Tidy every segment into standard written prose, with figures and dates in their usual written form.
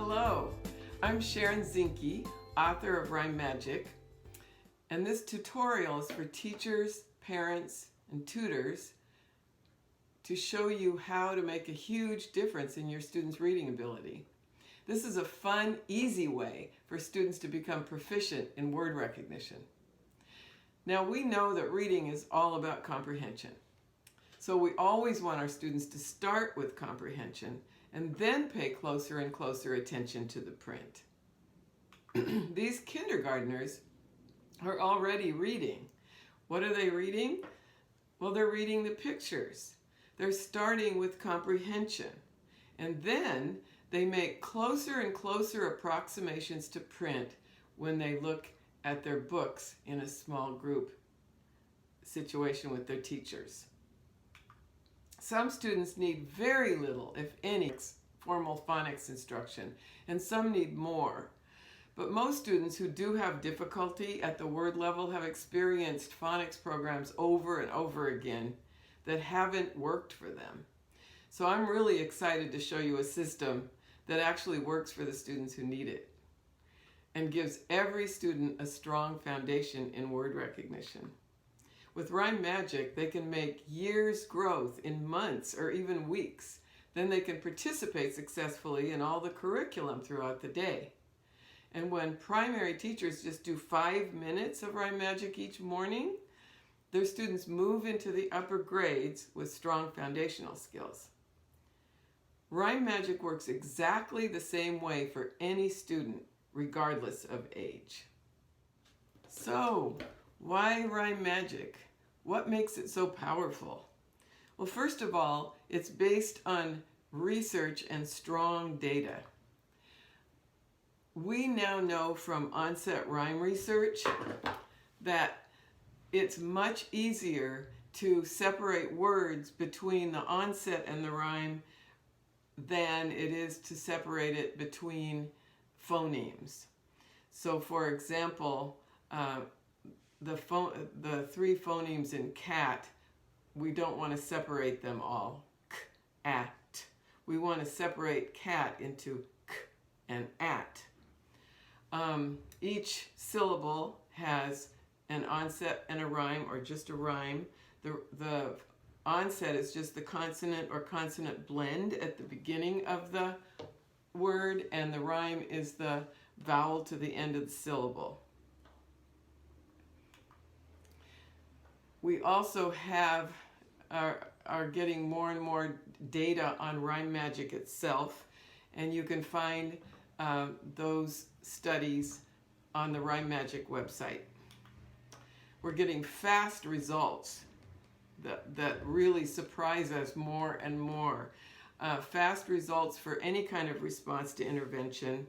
Hello, I'm Sharon Zinke, author of Rime Magic, and this tutorial is for teachers, parents, and tutors to show you how to make a huge difference in your students' reading ability. This is a fun, easy way for students to become proficient in word recognition. Now, we know that reading is all about comprehension. So we always want our students to start with comprehension and then pay closer and closer attention to the print. These kindergartners are already reading. What are they reading? Well, they're reading the pictures. They're starting with comprehension. And then they make closer and closer approximations to print when they look at their books in a small group situation with their teachers. Some students need very little, if any, formal phonics instruction, and some need more. But most students who do have difficulty at the word level have experienced phonics programs over and over again that haven't worked for them. So I'm really excited to show you a system that actually works for the students who need it and gives every student a strong foundation in word recognition. With Rime Magic, they can make years' growth in months or even weeks. Then they can participate successfully in all the curriculum throughout the day. And when primary teachers just do 5 minutes of Rime Magic each morning, their students move into the upper grades with strong foundational skills. Rime Magic works exactly the same way for any student, regardless of age. So, why Rime Magic? What makes it so powerful? Well, first of all, it's based on research and strong data. We now know from onset rhyme research that it's much easier to separate words between the onset and the rhyme than it is to separate it between phonemes. So, for example, the 3 phonemes in cat, we don't want to separate them all. K, at. We want to separate cat into k and at. Each syllable has an onset and a rhyme, or just a rhyme. The onset is just the consonant or consonant blend at the beginning of the word, and the rhyme is the vowel to the end of the syllable. We also are getting more and more data on Rime Magic itself, and you can find those studies on the Rime Magic website. We're getting fast results that really surprise us more and more. Fast results for any kind of response to intervention.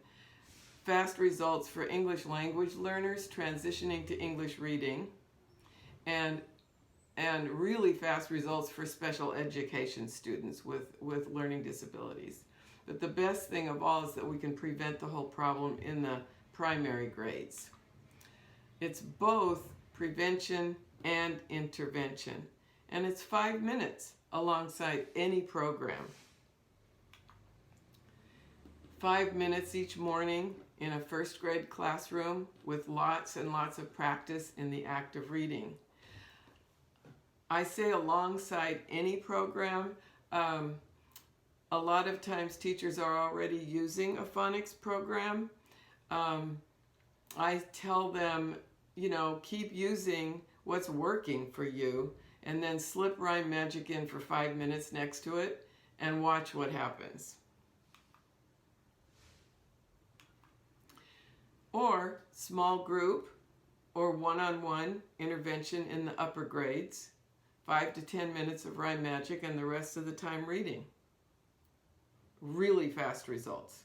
Fast results for English language learners transitioning to English reading. And really fast results for special education students with learning disabilities. But the best thing of all is that we can prevent the whole problem in the primary grades. It's both prevention and intervention. And it's 5 minutes alongside any program. 5 minutes each morning in a first grade classroom with lots and lots of practice in the act of reading. I say alongside any program. A lot of times teachers are already using a phonics program. I tell them, keep using what's working for you, and then slip Rime Magic in for 5 minutes next to it and watch what happens. Or small group or one-on-one intervention in the upper grades. 5 to 10 minutes of Rime Magic and the rest of the time reading. Really fast results.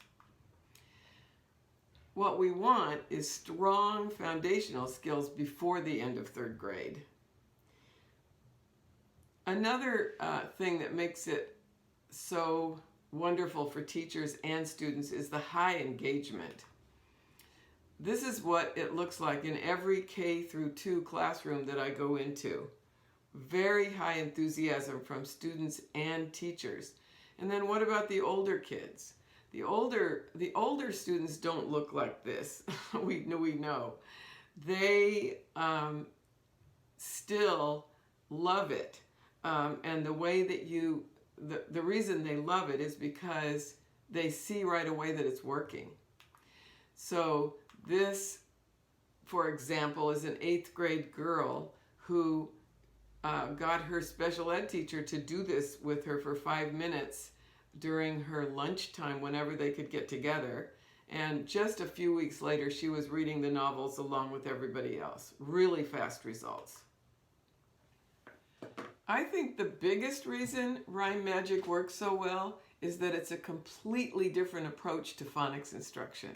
What we want is strong foundational skills before the end of 3rd grade. Another thing that makes it so wonderful for teachers and students is the high engagement. This is what it looks like in every K through 2 classroom that I go into. Very high enthusiasm from students and teachers. And then what about the older kids? The older students don't look like this. we know. They still love it. And the way that the reason they love it is because they see right away that it's working. So this, for example, is an 8th grade girl who got her special ed teacher to do this with her for 5 minutes during her lunchtime whenever they could get together. And just a few weeks later, she was reading the novels along with everybody else. Really fast results. I think the biggest reason Rime Magic works so well is that it's a completely different approach to phonics instruction.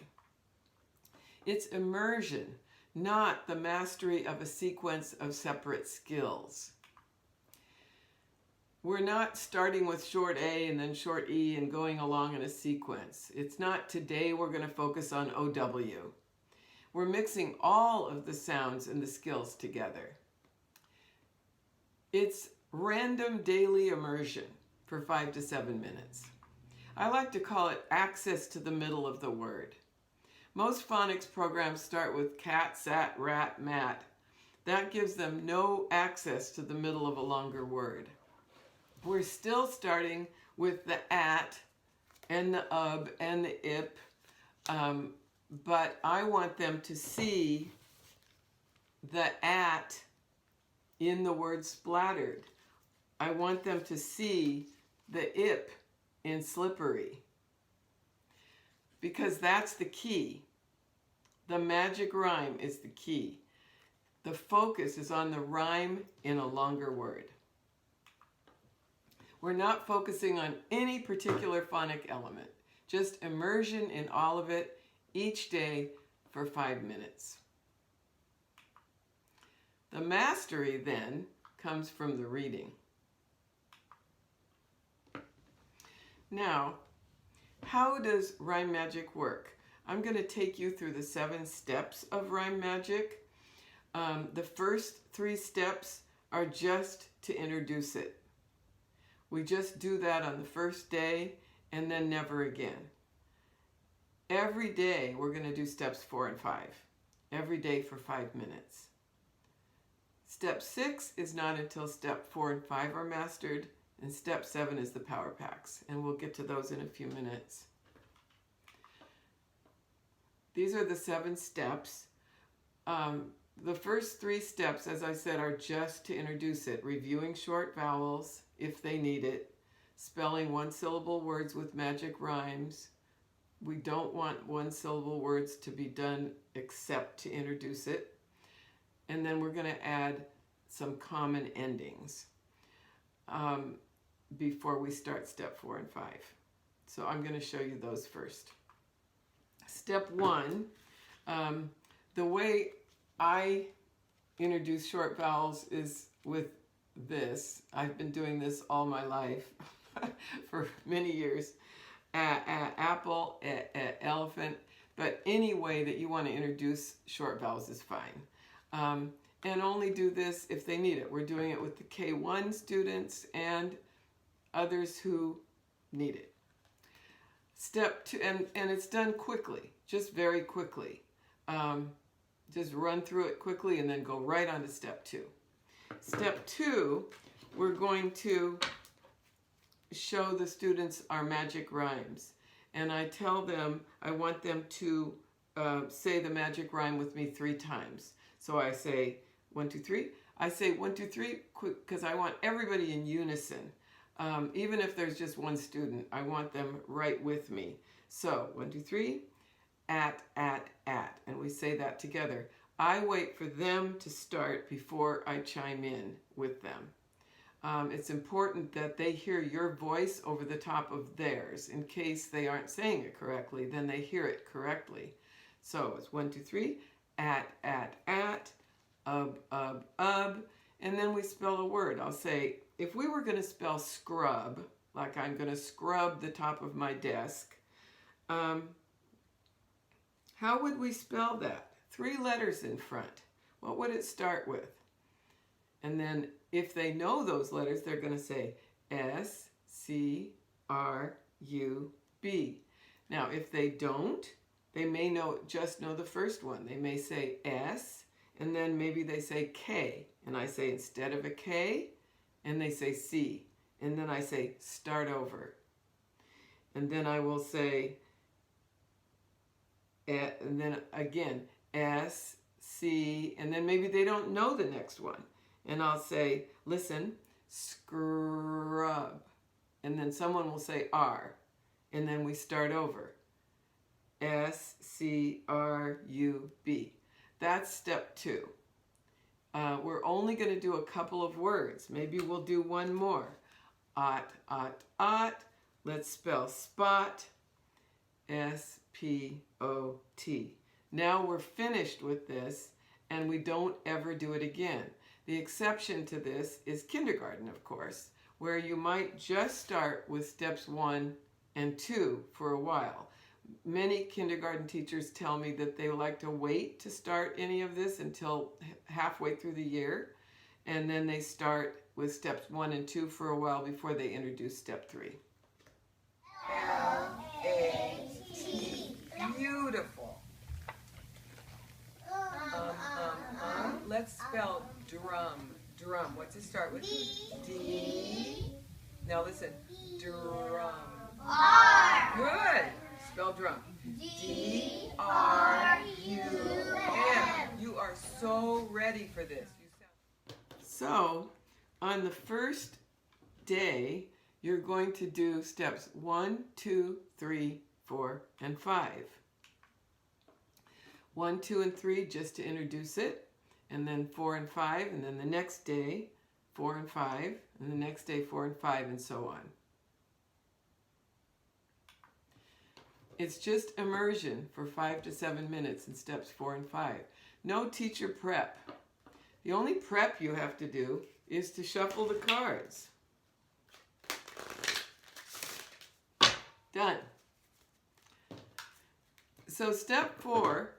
It's immersion, not the mastery of a sequence of separate skills. We're not starting with short A and then short E and going along in a sequence. It's not today we're going to focus on OW. We're mixing all of the sounds and the skills together. It's random daily immersion for 5 to 7 minutes. I like to call it access to the middle of the word. Most phonics programs start with cat, sat, rat, mat. That gives them no access to the middle of a longer word. We're still starting with the at and the and the ip, but I want them to see the at in the word splattered. I want them to see the ip in slippery, because that's the key. The magic rhyme is the key. The focus is on the rhyme in a longer word. We're not focusing on any particular phonic element, just immersion in all of it each day for 5 minutes. The mastery then comes from the reading. Now, how does Rime Magic work? I'm going to take you through the 7 steps of Rime Magic. The first 3 steps are just to introduce it. We just do that on the first day and then never again. Every day we're going to do steps 4 and 5. Every day for 5 minutes. Step 6 is not until step 4 and 5 are mastered, and step 7 is the power packs, and we'll get to those in a few minutes. These are the 7 steps. The first 3 steps, as I said, are just to introduce it. Reviewing short vowels, if they need it. Spelling 1-syllable words with magic rhymes. We don't want 1-syllable words to be done except to introduce it. And then we're going to add some common endings before we start step 4 and 5. So I'm going to show you those first. Step 1, the way I introduce short vowels is with this. I've been doing this all my life for many years. Apple, elephant, but any way that you want to introduce short vowels is fine. And only do this if they need it. We're doing it with the K1 students and others who need it. Step 2, and it's done quickly, just very quickly. Just run through it quickly and then go right on to step 2. Step 2, we're going to show the students our magic rhymes. And I tell them, I want them to say the magic rhyme with me 3 times. So I say 1, 2, 3. I say 1, 2, 3 quick because I want everybody in unison. Even if there's just one student, I want them right with me. So 1, 2, 3, at, and we say that together. I wait for them to start before I chime in with them. It's important that they hear your voice over the top of theirs. In case they aren't saying it correctly, then they hear it correctly. So it's 1, 2, 3, at, ub, and then we spell a word. I'll say, if we were going to spell scrub, like I'm going to scrub the top of my desk, how would we spell that? 3 letters in front. What would it start with? And then if they know those letters, they're going to say S-C-R-U-B. Now, if they don't, they may just know the first one. They may say S, and then maybe they say K, and I say instead of a K, and they say C, and then I say start over. And then I will say, and then again, S, C, and then maybe they don't know the next one. And I'll say, listen, scrub. And then someone will say R, and then we start over. S-C-R-U-B. That's step 2. We're only going to do a couple of words. Maybe we'll do one more. Ot, ot, ot. Let's spell spot. S-P-O-T. Now we're finished with this, and we don't ever do it again. The exception to this is kindergarten, of course, where you might just start with steps 1 and 2 for a while. Many kindergarten teachers tell me that they like to wait to start any of this until halfway through the year, and then they start with steps 1 and 2 for a while before they introduce step 3. L-A-T. Beautiful. Let's spell drum. Drum. What's it start with? D. Now listen. Drum. R. Good. Spell drum. D-R-U-M. You are so ready for this. So, on the first day, you're going to do steps 1, 2, 3, 4, and 5. 1, 2, and 3 just to introduce it, and then 4 and 5, and then the next day 4 and 5, and the next day 4 and 5, and so on. It's just immersion for 5 to 7 minutes in steps 4 and 5. No teacher prep. The only prep you have to do is to shuffle the cards. Done. So step 4,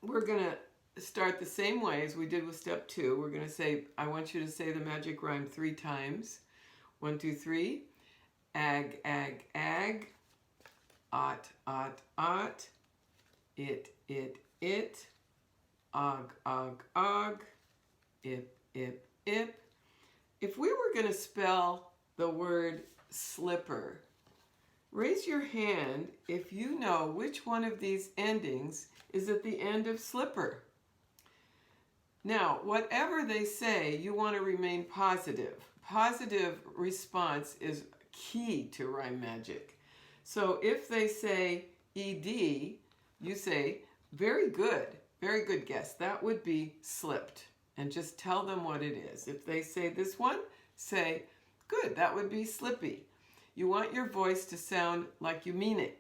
we're going to start the same way as we did with step 2. We're going to say, I want you to say the magic rhyme 3 times. 1, 2, 3. Ag, ag, ag. Ot, ot, ot. It, it. Og, og, og. Ip, ip, ip. If we were going to spell the word slipper, raise your hand if you know which one of these endings is at the end of slipper. Now, whatever they say, you want to remain positive. Positive response is key to Rime Magic. So if they say ED, you say, very good guess. That would be slipped. And just tell them what it is. If they say this one, say, good, that would be slippy. You want your voice to sound like you mean it.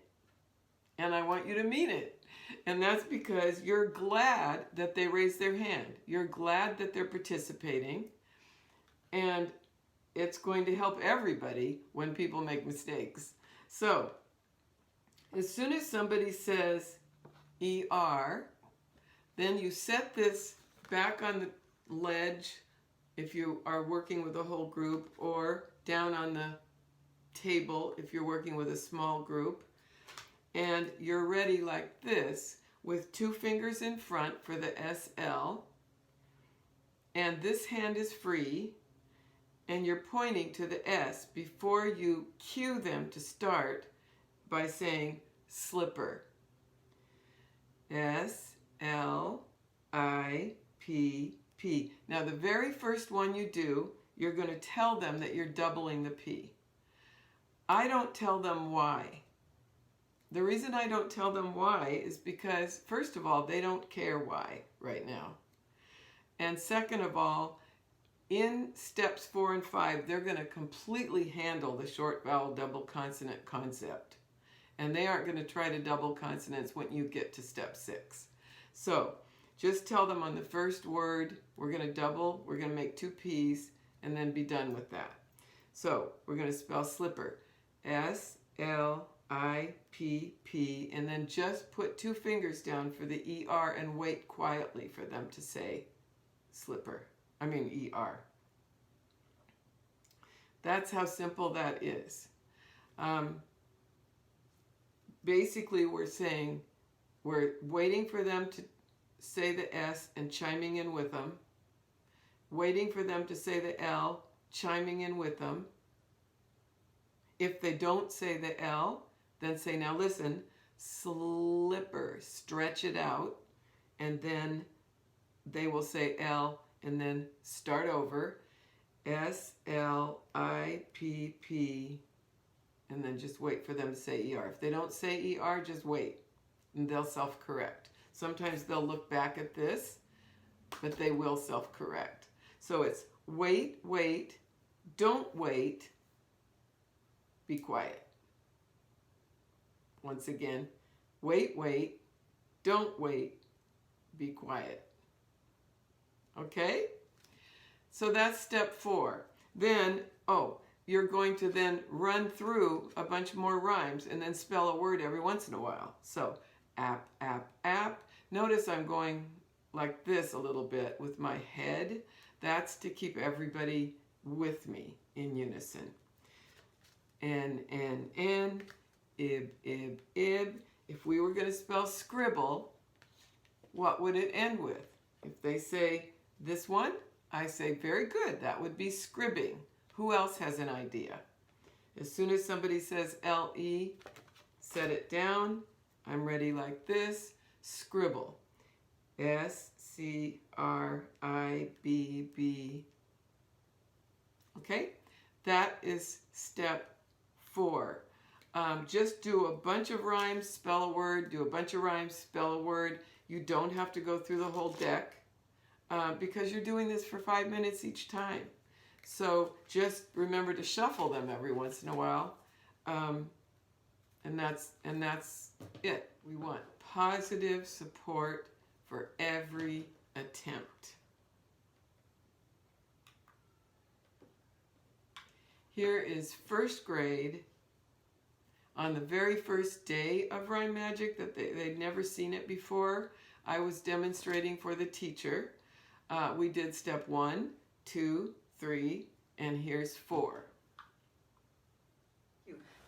And I want you to mean it. And that's because you're glad that they raised their hand. You're glad that they're participating. And it's going to help everybody when people make mistakes. So, as soon as somebody says ER, then you set this back on the ledge if you are working with a whole group, or down on the table if you're working with a small group. And you're ready like this with 2 fingers in front for the SL. And this hand is free. And you're pointing to the S before you cue them to start by saying slipper. S-L-I-P-P. Now the very first one you do, you're going to tell them that you're doubling the P. I don't tell them why. The reason I don't tell them why is because, first of all, they don't care why right now. And second of all, in steps 4 and 5, they're going to completely handle the short vowel double consonant concept. And they aren't going to try to double consonants when you get to step 6. So just tell them on the first word, we're going to double, we're going to make 2 P's, and then be done with that. So we're going to spell slipper. S-L-I-P-P, and then just put 2 fingers down for the ER and wait quietly for them to say slipper. ER. That's how simple that is. basically we're waiting for them to say the S and chiming in with them, waiting for them to say the L, chiming in with them. If they don't say the L, then say, now listen, slipper, stretch it out, and then they will say L, and then start over, S-L-I-P-P, and then just wait for them to say ER. If they don't say ER, just wait, and they'll self-correct. Sometimes they'll look back at this, but they will self-correct. So it's wait, wait, don't wait, be quiet. Once again, wait, wait, don't wait, be quiet. Okay? So that's step 4. Then, you're going to then run through a bunch more rhymes and then spell a word every once in a while. So, app, app, app. Notice I'm going like this a little bit with my head. That's to keep everybody with me in unison. N, ib, ib, ib. If we were going to spell scribble, what would it end with? If they say this one, I say, very good, that would be scribbing. Who else has an idea? As soon as somebody says L-E, set it down. I'm ready like this. Scribble. S-C-R-I-B-B. Okay? That is step 4. Just do a bunch of rhymes, spell a word, do a bunch of rhymes, spell a word. You don't have to go through the whole deck because you're doing this for 5 minutes each time. So just remember to shuffle them every once in a while. And that's it. We want positive support for every attempt. Here is first grade on the very first day of Rime Magic that they'd never seen it before. I was demonstrating for the teacher. We did step 1, 2, 3, and here's 4.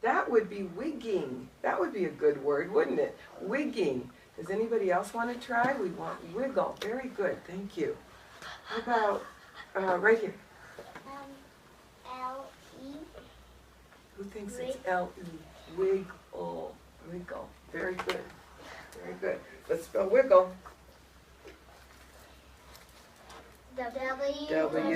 That would be wigging. That would be a good word, wouldn't it? Wigging. Does anybody else want to try? We want wiggle. Very good. Thank you. How about right here? L-E. Who thinks it's L-E? Wiggle. Wiggle. Very good. Very good. Let's spell wiggle. W-I-G-G-E-L-E.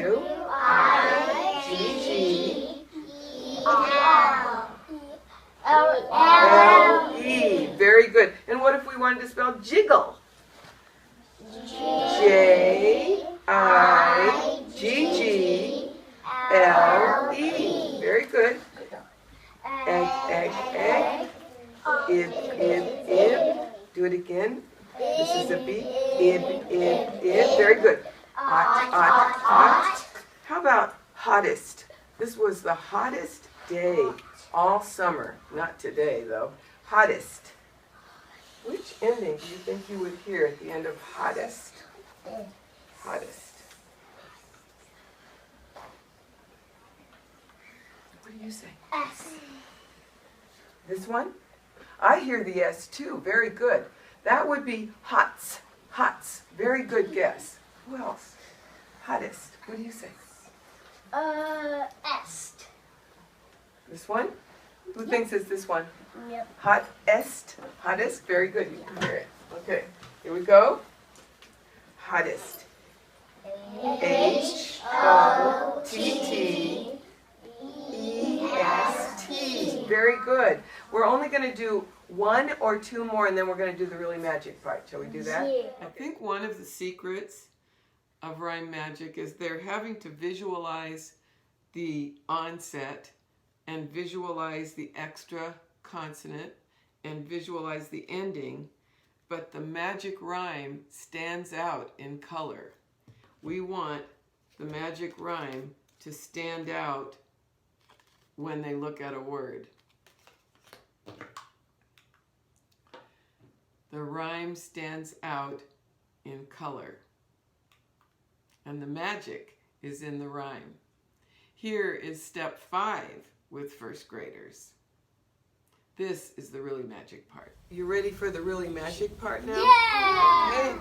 Very good. And what if we wanted to spell jiggle? J-I-G-G-L-E. Very good. Egg, egg, egg. Ib, ib, ib. Do it again. This is a B. Ib, ib, ib. Very good. Hot, hot, hot. How about hottest? This was the hottest day all summer. Not today, though. Hottest. Which ending do you think you would hear at the end of hottest? Hottest. What do you say? S. This one? I hear the S too. Very good. That would be hots. Hots. Very good guess. Who else? Hottest. What do you say? Est. This one? Who thinks it's this one? Yep. Hottest. Hottest. Very good. You can hear it. Okay. Here we go. Hottest. H-O-T-T-E-S-T. Very good. We're only going to do 1 or 2 more, and then we're going to do the really magic part. Shall we do that? Yeah. I think one of the secrets of Rime Magic is they're having to visualize the onset and visualize the extra consonant and visualize the ending, but the magic rhyme stands out in color. We want the magic rhyme to stand out when they look at a word. The rhyme stands out in color, and the magic is in the rhyme. Here is step 5 with first graders. This is the really magic part. You ready for the really magic part now? Yeah! Okay.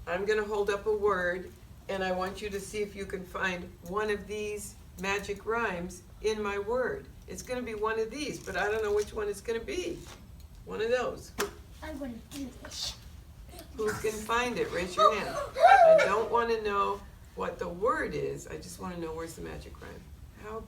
I'm going to hold up a word, and I want you to see if you can find one of these magic rhymes in my word. It's going to be one of these, but I don't know which one it's going to be. One of those. I'm going to do this. Who can find it? Raise your hand. I don't want to know what the word is. I just want to know where's the magic rhyme. How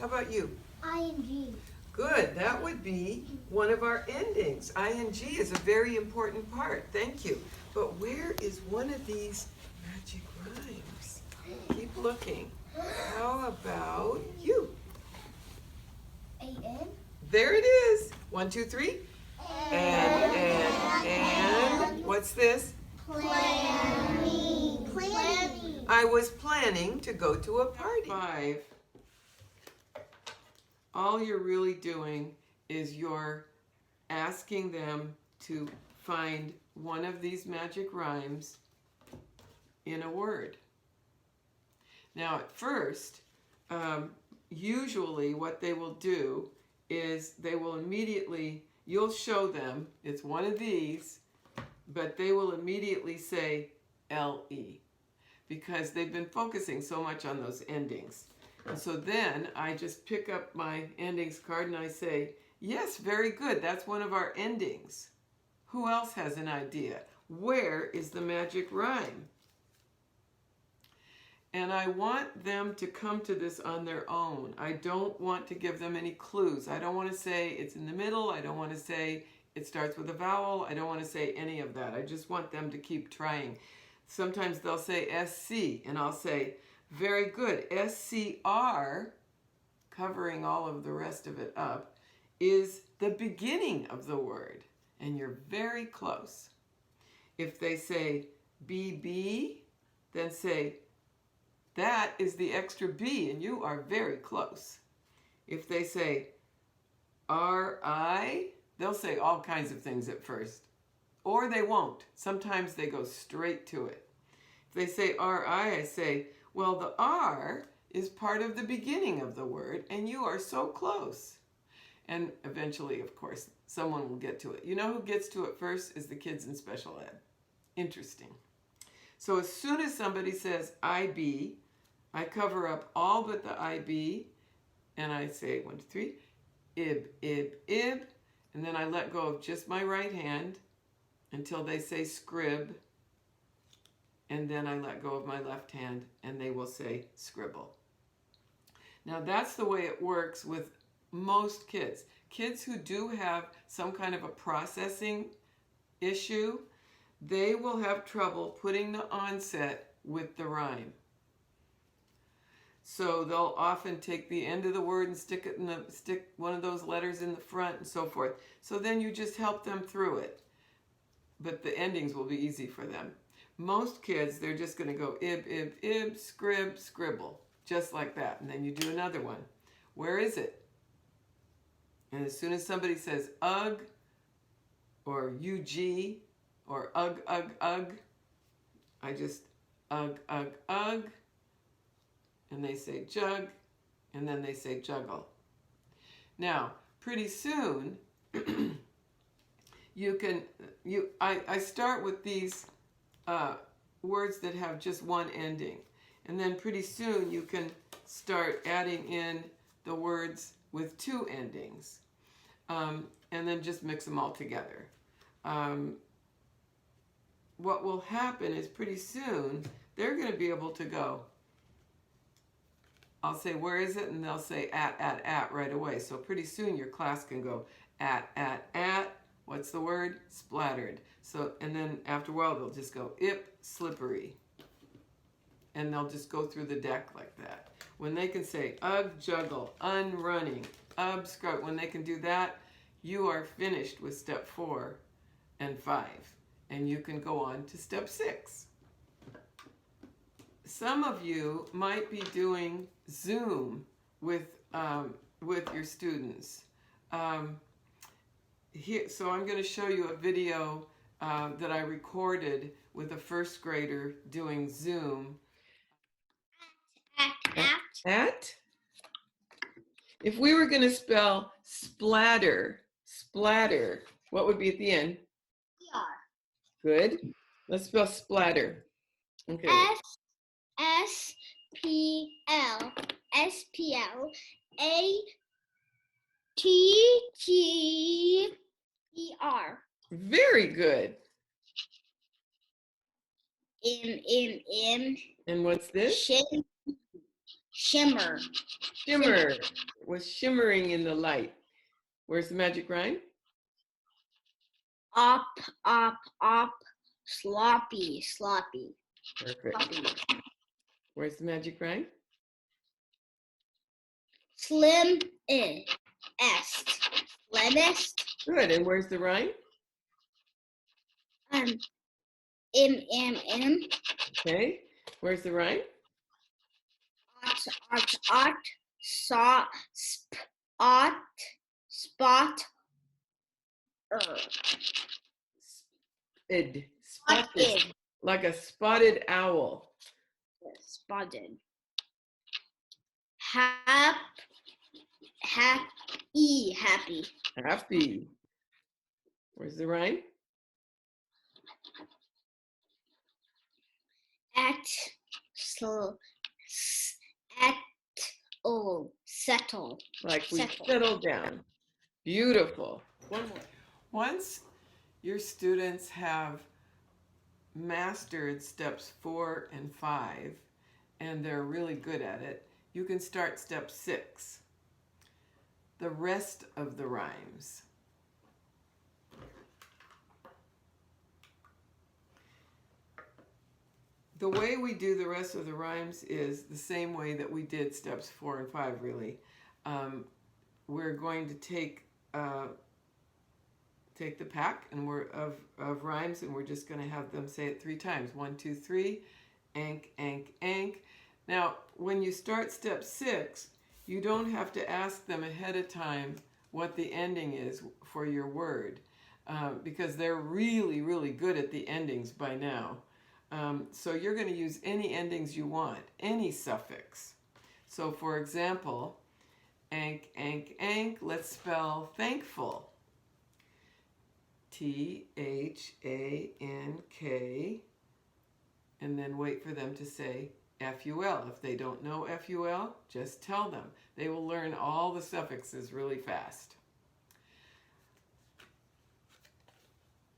about you? ING. Good. That would be one of our endings. ING is a very important part. Thank you. But where is one of these magic rhymes? Keep looking. How about you? AN. There it is. 1, 2, 3. And. What's this? Planning. I was planning to go to a party. 5. All you're really doing is you're asking them to find one of these magic rhymes in a word. Now at first, usually what they will do is they will immediately, you'll show them it's one of these, but they will immediately say LE because they've been focusing so much on those endings. And so then I just pick up my endings card and I say, yes, very good, that's one of our endings. Who else has an idea? Where is the magic rhyme? And I want them to come to this on their own. I don't want to give them any clues. I don't want to say it's in the middle. I don't want to say it starts with a vowel. I don't want to say any of that. I just want them to keep trying. Sometimes they'll say SC, and I'll say, very good. SCR, covering all of the rest of it up, is the beginning of the word, and you're very close. If they say BB, then say, that is the extra B, and you are very close. If they say RI, they'll say all kinds of things at first, or they won't. Sometimes they go straight to it. If they say RI, I say, well, the R is part of the beginning of the word, and you are so close. And eventually, of course, someone will get to it. You know who gets to it first is the kids in special ed. Interesting. So as soon as somebody says IB, I cover up all but the IB, and I say 1, 2, 3, IB, IB, IB, and then I let go of just my right hand until they say scrib, and then I let go of my left hand, and they will say scribble. Now that's the way it works with most kids. Kids who do have some kind of a processing issue, they will have trouble putting the onset with the rhyme. So they'll often take the end of the word and stick one of those letters in the front and so forth. So then you just help them through it. But the endings will be easy for them. Most kids, they're just going to go ib, ib, ib, scrib, scribble, just like that. And then you do another one. Where is it? And as soon as somebody says ugh or UG or ugh, ugh, ugh, I just ugh, ugh, ugh. And they say jug, and then they say juggle. Now, pretty soon, I start with these words that have just one ending. And then pretty soon you can start adding in the words with 2 endings. And then just mix them all together. What will happen is pretty soon they're going to be able to go, I'll say, where is it? And they'll say at right away. So pretty soon your class can go at. What's the word? Splattered. So, and then after a while they'll just go ip, slippery. And they'll just go through the deck like that. When they can say ugh, juggle, unrunning, scrub, when they can do that, you are finished with step 4 and 5. And you can go on to step 6. Some of you might be doing Zoom with your students. So I'm going to show you a video that I recorded with a first grader doing Zoom. At. If we were going to spell splatter, what would be at the end? ER. Good. Let's spell splatter. Okay. SPLSPLATTER. Very good. M. And what's this? Shimmer. Shimmer. Was shimmering in the light. Where's the magic rhyme? Up. Sloppy. Perfect. Sloppy. Where's the magic rhyme? Slimmest. Slimmest. Good. And where's the rhyme? M. Okay. Where's the rhyme? Spot. Spotted. Like a spotted owl. Spotted. Happy. Happy. Where's the rhyme? Settle. Like we settle down. Beautiful. One more. Once your students have mastered steps 4 and 5, and they're really good at it, you can start step 6, the rest of the rhymes. The way we do the rest of the rhymes is the same way that we did steps 4 and 5, really. We're going to take the pack and of rhymes, and we're just going to have them say it 3 times. 1, 2, 3, ank, ank, ank. Now, when you start step 6, you don't have to ask them ahead of time what the ending is for your word, because they're really, really good at the endings by now. So you're going to use any endings you want, any suffix. So for example, ank, ank, ank, let's spell thankful. T-H-A-N-K, and then wait for them to say F-U-L. If they don't know F-U-L, just tell them. They will learn all the suffixes really fast.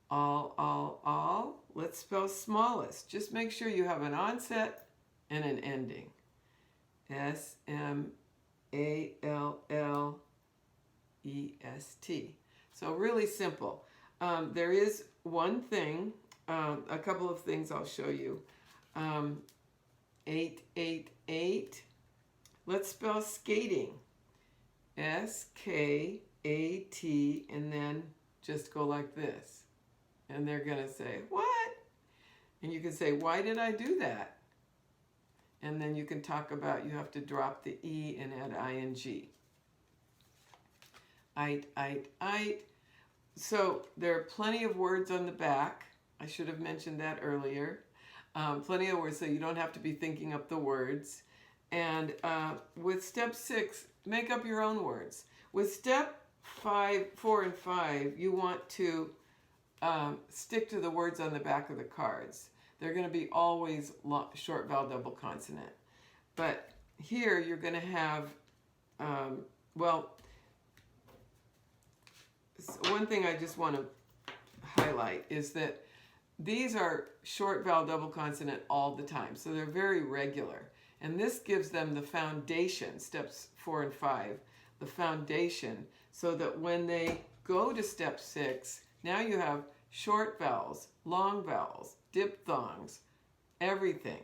All. Let's spell smallest. Just make sure you have an onset and an ending. S-M-A-L-L-E-S-T. So really simple. There is one thing, a couple of things I'll show you. 888. Let's spell skating. S-K-A-T, and then just go like this. And they're going to say, what? And you can say, why did I do that? And then you can talk about, you have to drop the E and add ing. Ite. So there are plenty of words on the back. I should have mentioned that earlier. Plenty of words, so you don't have to be thinking up the words. And with step 6, make up your own words. With step 4 and 5, you want to stick to the words on the back of the cards. They're going to be always short vowel double consonant. But here you're going to have, one thing I just want to highlight is that these are short vowel double consonant all the time. So they're very regular. And this gives them the foundation, steps 4 and 5, the foundation, so that when they go to step 6, now you have short vowels, long vowels, diphthongs, everything.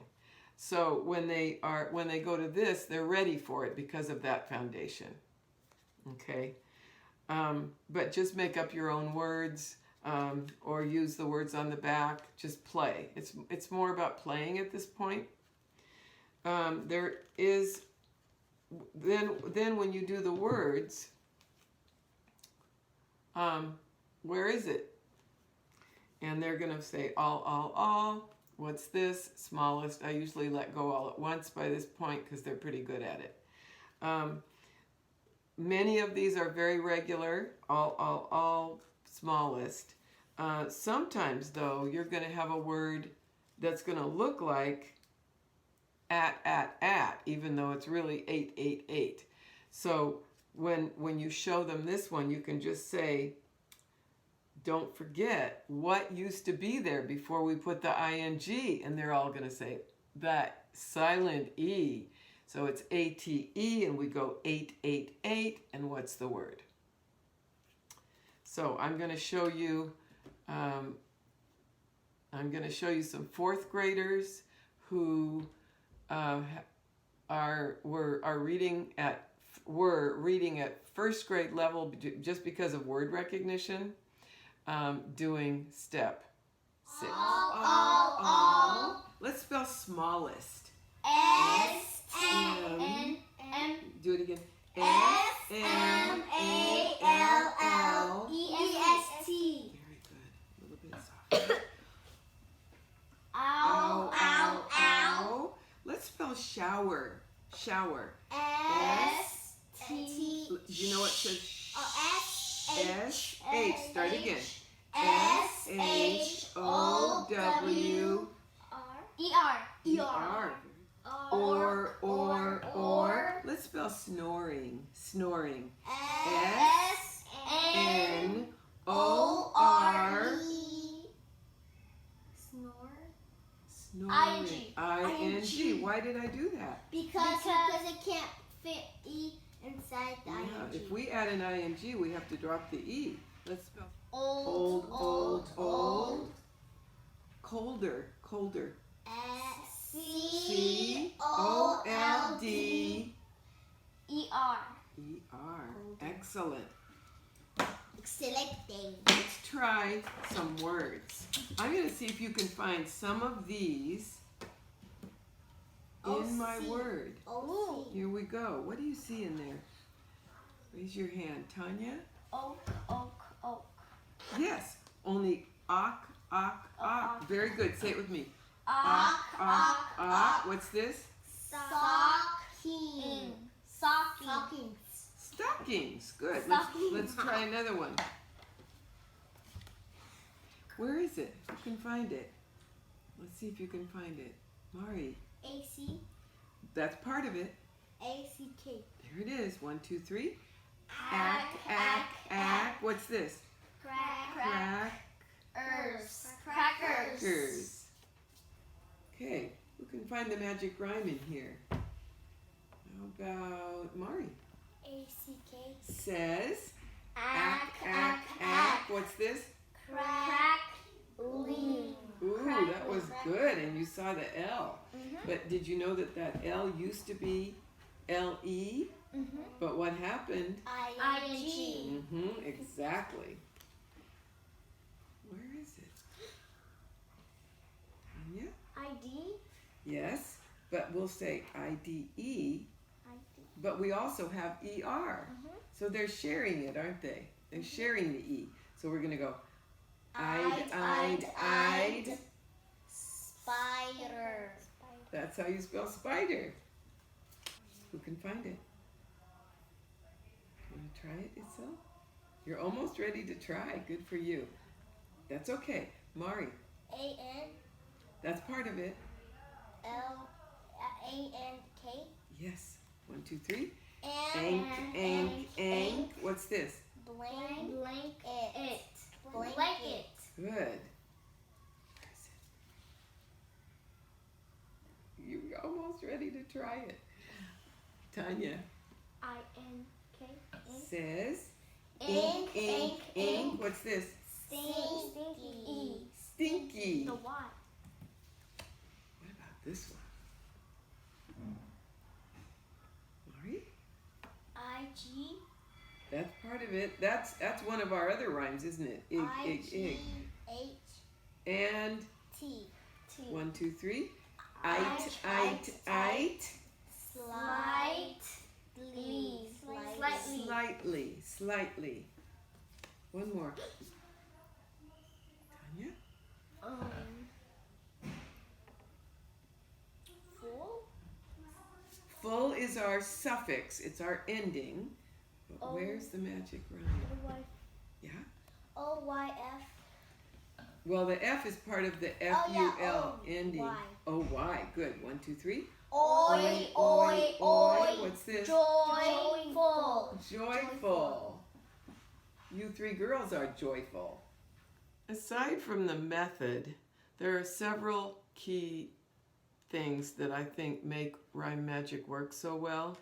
So when they go to this, they're ready for it because of that foundation. Okay, but just make up your own words, or use the words on the back. Just play. It's more about playing at this point. There is then when you do the words, where is it? And they're going to say all. What's this? Smallest. I usually let go all at once by this point because they're pretty good at it. Many of these are very regular, all smallest. Sometimes, though, you're going to have a word that's going to look like at, even though it's really 888. So when you show them this one, you can just say, don't forget what used to be there before we put the ing, and they're all going to say that silent E. So it's ATE, and we go 888, and what's the word? So I'm going to show you some fourth graders who were reading at first grade level just because of word recognition, doing step 6. Let's spell smallest. S-M-M. Do it again. S-M-A-L-L-E-S-T. Very good. A little bit softer. Ow, ow, ow. Let's spell shower. Shower. S-T. Do you know what says S-H? Start again. S-H-O-W. E-R. Or. Let's spell snoring. Snoring. S-N-O-R. Snoring. I-N-G. Why did I do that? Because it can't fit E inside the Yeah, ing. if we add an ing, we have to drop the E. Let's spell Old. Colder. C-O-L-D. E-R. E-R. Excellent. Selecting. Let's try some words. I'm going to see if you can find some of these in my word. Oh. Here we go. What do you see in there? Raise your hand. Tanya? Oak. Yes. Only ok. Very good. Say it with me. Ok. What's this? Stockings. Good. Let's try another one. Where is it? You can find it. Let's see if you can find it. Mari. A-C. That's part of it. A-C-K. There it is. 1, 2, 3. Ack. What's this? Crackers. Okay. Who can find the magic rhyme in here? How about Mari? A-C-K. Says Ack. What's this? Crackling. Ooh, that was good, and you saw the L. But did you know that L used to be L-E? But what happened? I-N-G. Exactly. Where is it? Tanya? I-D. Yes, but we'll say I-D-E, but we also have E-R. So they're sharing it, aren't they? They're sharing the E. So we're going to go I'd. Spider. That's how you spell spider. Who can find it? Want to try it yourself? You're almost ready to try. Good for you. That's okay. Mari. A-N. That's part of it. A-N-K. Yes. 1, 2, 3. Ank. What's this? Blanket. Good. Where is it? You're almost ready to try it. Tanya. I-N-K. Says Ink. What's this? Stinky. Stinky. The Y. What about this one? Mari? I-G. That's part of it. That's one of our other rhymes, isn't it? Ig. I-G-H. And T. 1, 2, 3. Ite. Slightly. One more. Tanya? Full. Full is our suffix. It's our ending. Where's the magic rhyme? Yeah? O-Y-F. Well, the F is part of the F-U-L ending. O-Y. Good. 1, 2, 3. Oi, oi, oi. What's this? Joyful. Joyful. You three girls are joyful. Aside from the method, there are several key things that I think make Rime Magic work so well.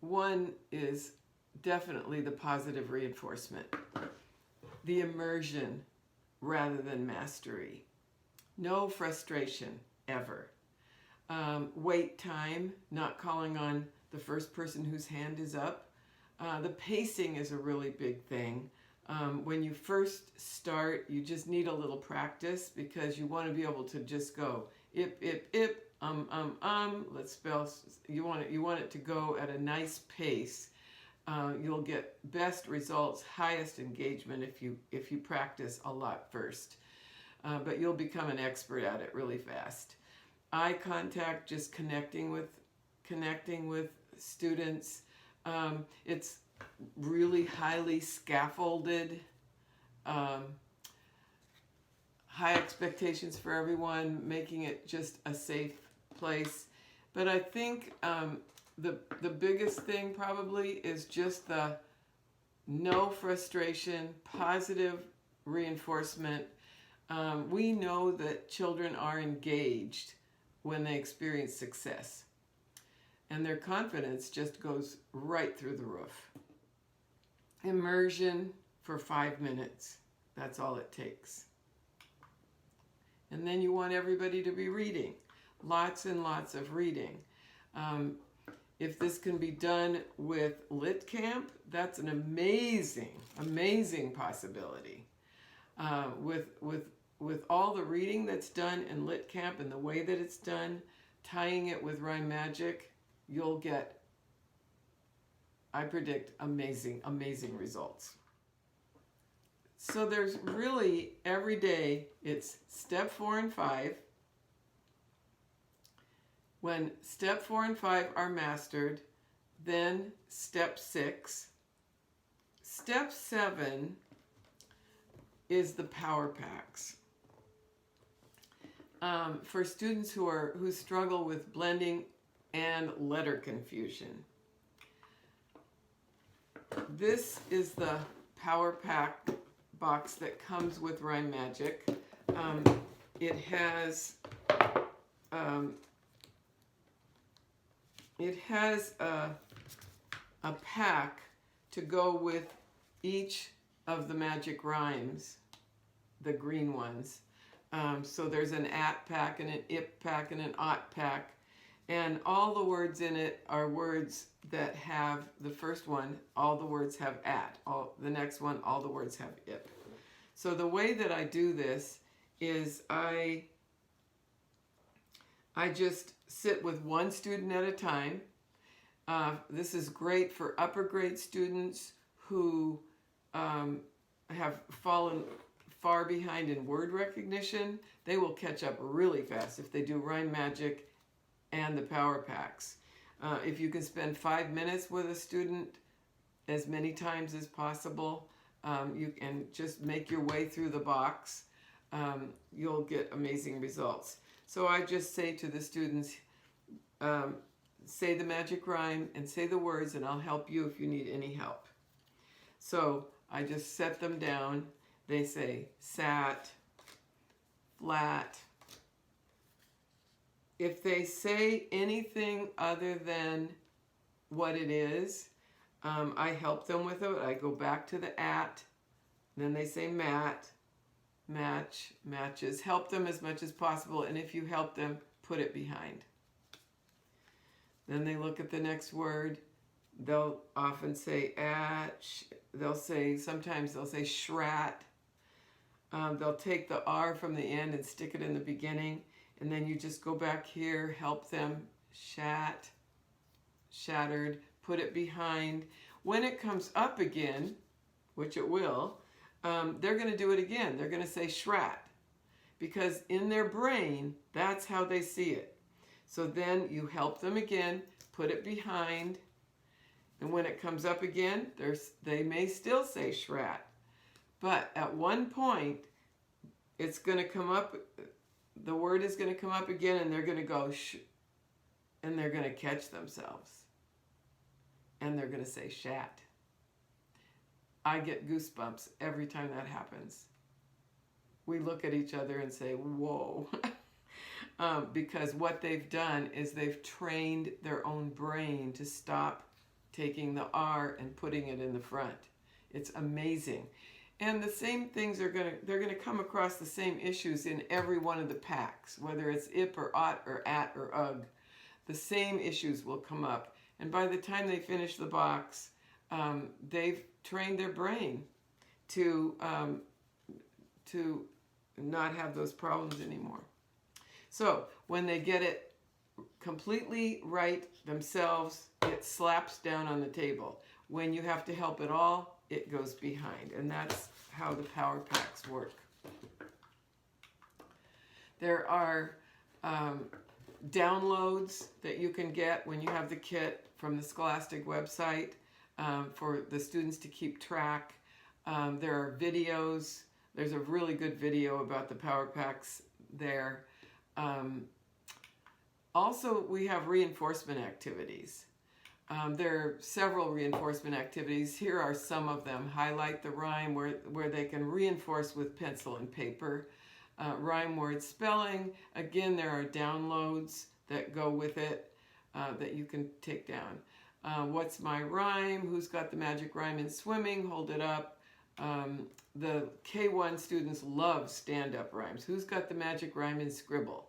One is definitely the positive reinforcement, the immersion rather than mastery, no frustration ever, wait time, not calling on the first person whose hand is up. The pacing is a really big thing. When you first start, you just need a little practice because you want to be able to just go ip, ip, ip, let's spell. You want it to go at a nice pace. You'll get best results, highest engagement if you practice a lot first. But you'll become an expert at it really fast. Eye contact, just connecting with students. It's really highly scaffolded. High expectations for everyone, making it just a safe place. But I think the biggest thing probably is just the no frustration, positive reinforcement. We know that children are engaged when they experience success, and their confidence just goes right through the roof. Immersion for 5 minutes. That's all it takes. And then you want everybody to be reading. Lots and lots of reading. If this can be done with Lit Camp, that's an amazing, amazing possibility. With all the reading that's done in Lit Camp and the way that it's done, tying it with Rime Magic, you'll get, I predict, amazing, amazing results. So there's really, every day, it's step 4 and 5. When step 4 and 5 are mastered, then step 6. Step 7 is the power packs. For students who struggle with blending and letter confusion. This is the power pack box that comes with Rime Magic. It has a pack to go with each of the magic rhymes, the green ones. So there's an at pack and an ip pack and an ot pack. And all the words in it are words that have, the first one, all the words have at. The next one, all the words have ip. So the way that I do this is I just sit with one student at a time. This is great for upper grade students who have fallen far behind in word recognition. They will catch up really fast if they do Rime Magic and the power packs. If you can spend 5 minutes with a student as many times as possible, you can just make your way through the box. You'll get amazing results. So I just say to the students, say the magic rhyme and say the words, and I'll help you if you need any help. So I just set them down. They say sat, flat. If they say anything other than what it is, I help them with it. I go back to the at, then they say mat, match, matches. Help them as much as possible, and if you help them, put it behind. Then they look at the next word. They'll often say at, sometimes they'll say shrat. They'll take the R from the end and stick it in the beginning. And then you just go back here, help them, shat, shattered, put it behind. When it comes up again, which it will, they're going to do it again. They're going to say shrat, because in their brain, that's how they see it. So then you help them again, put it behind, And when it comes up again, they may still say shrat. But at one point, it's going to come up, the word is going to come up again, and they're going to go sh, and they're going to catch themselves. And they're going to say shat. I get goosebumps every time that happens. We look at each other and say, whoa. Because what they've done is they've trained their own brain to stop taking the R and putting it in the front. It's amazing. And the same things they're going to come across the same issues in every one of the packs, whether it's ip or ot or at or ugh. The same issues will come up. And by the time they finish the box, they've trained their brain to not have those problems anymore. So when they get it completely right themselves, it slaps down on the table. When you have to help it all, it goes behind. And that's how the power packs work. There are downloads that you can get when you have the kit from the Scholastic website for the students to keep track. There are videos. There's a really good video about the power packs there. Also, we have reinforcement activities. There are several reinforcement activities. Here are some of them. Highlight the rhyme where they can reinforce with pencil and paper. Rhyme word spelling. Again, there are downloads that go with it that you can take down. What's my rhyme? Who's got the magic rhyme in swimming? Hold it up. The K1 students love stand-up rhymes. Who's got the magic rhyme in scribble?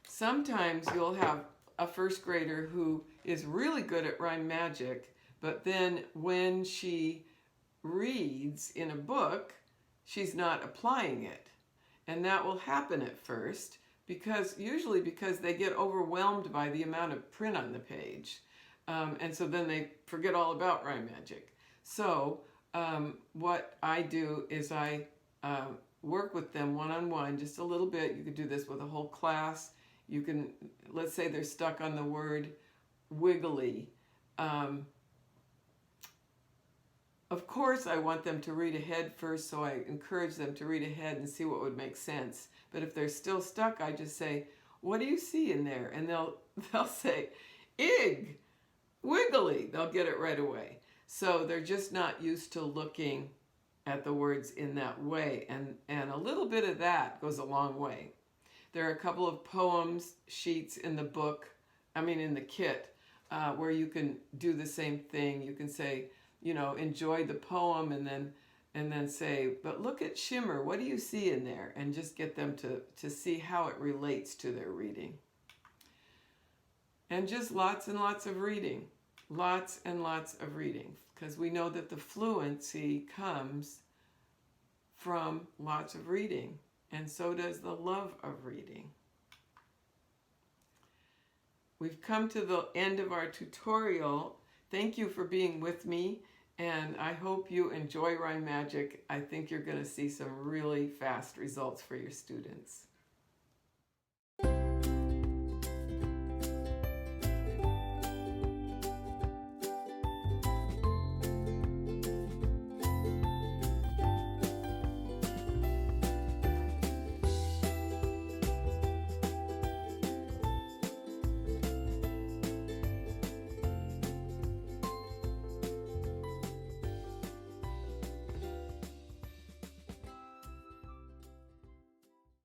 Sometimes you'll have a first grader who is really good at Rime Magic, but then when she reads in a book, she's not applying it. And that will happen at first, usually because they get overwhelmed by the amount of print on the page. And so then they forget all about Rime Magic. So what I do is I work with them one-on-one just a little bit. You could do this with a whole class. You can, let's say they're stuck on the word wiggly. Of course, I want them to read ahead first, so I encourage them to read ahead and see what would make sense. But if they're still stuck, I just say, what do you see in there? And they'll say, ig, wiggly. They'll get it right away. So they're just not used to looking at the words in that way. And a little bit of that goes a long way. There are a couple of poems sheets in the book, in the kit, where you can do the same thing. You can say, enjoy the poem and then say, but look at shimmer. What do you see in there? And just get them to see how it relates to their reading. And just lots and lots of reading. Lots and lots of reading. Because we know that the fluency comes from lots of reading. And so does the love of reading. We've come to the end of our tutorial. Thank you for being with me, and I hope you enjoy Rime Magic. I think you're going to see some really fast results for your students.